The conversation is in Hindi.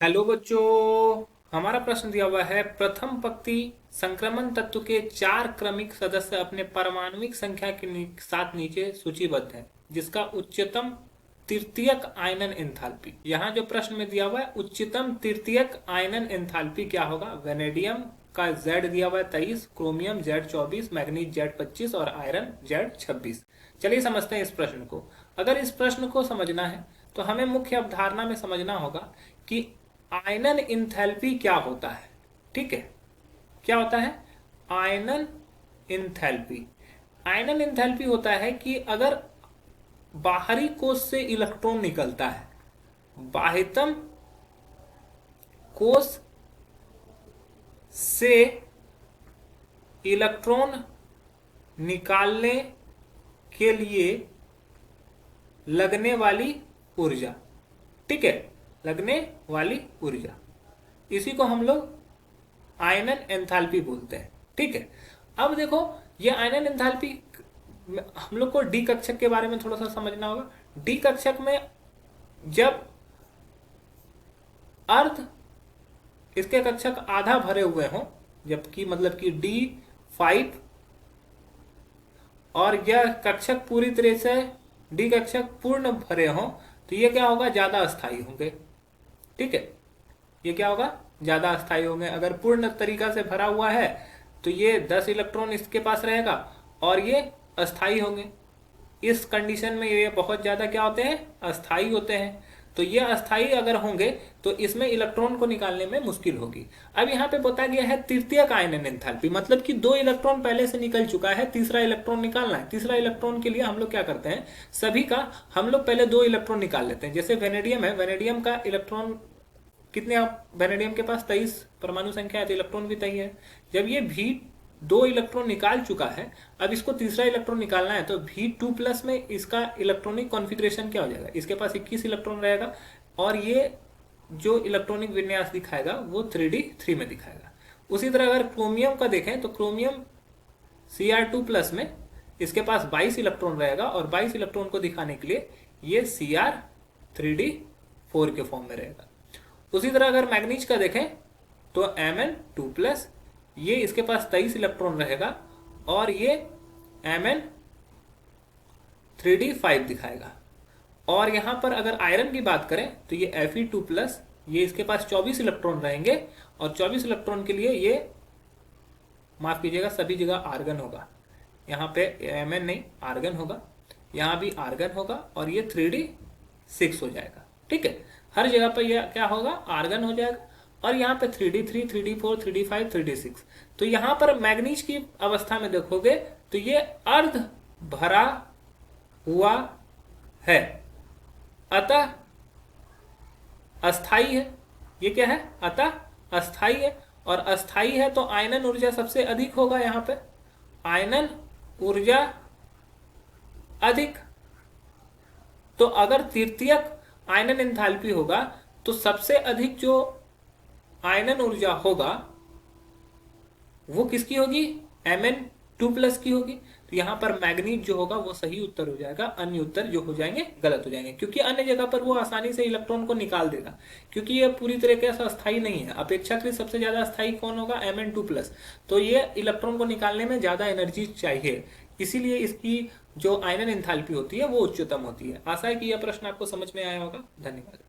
हेलो बच्चों। हमारा प्रश्न दिया हुआ है, प्रथम पंक्ति संक्रमण तत्व के 4 क्रमिक सदस्य अपने परमाणुविक संख्या के साथ नीचे सूचीबद्ध है, जिसका उच्चतम तृतीयक आयनन एंथैल्पी। यहाँ जो प्रश्न में दिया हुआ है, उच्चतम तृतीयक आयनन एंथैल्पी क्या होगा। वेनेडियम का Z दिया हुआ है 23, क्रोमियम Z 24, मैग्नीज Z 25 और आयरन Z 26। चलिए समझते हैं इस प्रश्न को। अगर इस प्रश्न को समझना है तो हमें मुख्य अवधारणा में समझना होगा कि आयनन इंथैल्पी क्या होता है। ठीक है, क्या होता है आयनन इंथैल्पी। आयनन इंथैल्पी होता है कि अगर बाहरी कोश से इलेक्ट्रॉन निकलता है, बाह्यतम कोश से इलेक्ट्रॉन निकालने के लिए लगने वाली ऊर्जा, ठीक है, लगने वाली ऊर्जा, इसी को हम लोग आयनन एंथैल्पी बोलते हैं। ठीक है, अब देखो ये आयनन एंथैल्पी हम लोग को डी कक्षक के बारे में थोड़ा सा समझना होगा। डी कक्षक में जब अर्ध इसके कक्षक आधा भरे हुए हों, जबकि मतलब कि D5 और यह कक्षक पूरी तरह से डी कक्षक पूर्ण भरे हों, तो ये क्या होगा, ज्यादा अस्थायी होंगे। ठीक है, ये क्या होगा, ज्यादा अस्थायी होंगे। अगर पूर्ण तरीका से भरा हुआ है तो ये 10 इलेक्ट्रॉन इसके पास रहेगा और ये अस्थायी होंगे। इस कंडीशन में ये बहुत ज्यादा क्या होते हैं, अस्थायी होते हैं। तो ये अस्थायी अगर होंगे तो इसमें इलेक्ट्रॉन को निकालने में मुश्किल होगी। अब यहाँ पे बताया गया है तृतीयक आयनन एंथैल्पी, मतलब कि 2 इलेक्ट्रॉन पहले से निकल चुका है, तीसरा इलेक्ट्रॉन निकालना है। तीसरा इलेक्ट्रॉन के लिए हम लोग क्या करते हैं, सभी का हम लोग पहले 2 इलेक्ट्रॉन निकाल लेते हैं। जैसे वेनेडियम है, वेनेडियम का इलेक्ट्रॉन कितने, आप वेनेडियम के पास 23 परमाणु संख्या है, तो इलेक्ट्रॉन भी 23 है। जब ये V2 इलेक्ट्रॉन निकाल चुका है, अब इसको तीसरा इलेक्ट्रॉन निकालना है, तो V2+ में इसका इलेक्ट्रॉनिक कॉन्फ़िगरेशन क्या हो जाएगा, इसके पास 21 इलेक्ट्रॉन रहेगा और ये जो इलेक्ट्रॉनिक विन्यास दिखाएगा वो 3D3 में दिखाएगा। उसी तरह अगर क्रोमियम का देखें तो क्रोमियम Cr2+ में इसके पास 22 इलेक्ट्रॉन रहेगा और 22 इलेक्ट्रॉन को दिखाने के लिए ये Cr3D4 के फॉर्म में रहेगा। उसी तरह अगर मैग्नीज का देखें तो Mn2+, ये इसके पास 23 इलेक्ट्रॉन रहेगा और ये Mn3D5 दिखाएगा। और यहां पर अगर आयरन की बात करें तो ये Fe2+, ये इसके पास 24 इलेक्ट्रॉन रहेंगे और 24 इलेक्ट्रॉन के लिए ये, माफ कीजिएगा, सभी जगह आर्गन होगा। यहाँ पे Mn नहीं, आर्गन होगा, यहाँ भी आर्गन होगा और ये 3D6 हो जाएगा। ठीक है, हर जगह पर यह क्या होगा, आर्गन हो जाएगा। और यहाँ पे 3D3, 3D4, 3D5, 3D6। तो यहाँ पर मैग्नीज की अवस्था में देखोगे तो ये अर्ध भरा हुआ है, अतः अस्थाई है। ये क्या है, अतः अस्थाई है। और अस्थाई है तो आयनन ऊर्जा सबसे अधिक होगा। यहाँ पे आयनन ऊर्जा अधिक, तो अगर तृतीयक आयनन एंथैल्पी होगा तो सबसे अधिक जो आयनन ऊर्जा होगा वो किसकी होगी, Mn2+ की होगी। तो यहाँ पर मैग्नीज जो होगा वो सही उत्तर हो जाएगा, अन्य उत्तर जो हो जाएंगे गलत हो जाएंगे, क्योंकि अन्य जगह पर वो आसानी से इलेक्ट्रॉन को निकाल देगा, क्योंकि ये पूरी तरीके से अस्थायी नहीं है। अपेक्षाकृत सबसे ज्यादा अस्थायी कौन होगा, Mn2+। तो ये इलेक्ट्रॉन को निकालने में ज्यादा एनर्जी चाहिए, इसीलिए इसकी जो आयनन एंथैल्पी होती है वो उच्चतम होती है। आशा है कि यह प्रश्न आपको समझ में आया होगा। धन्यवाद।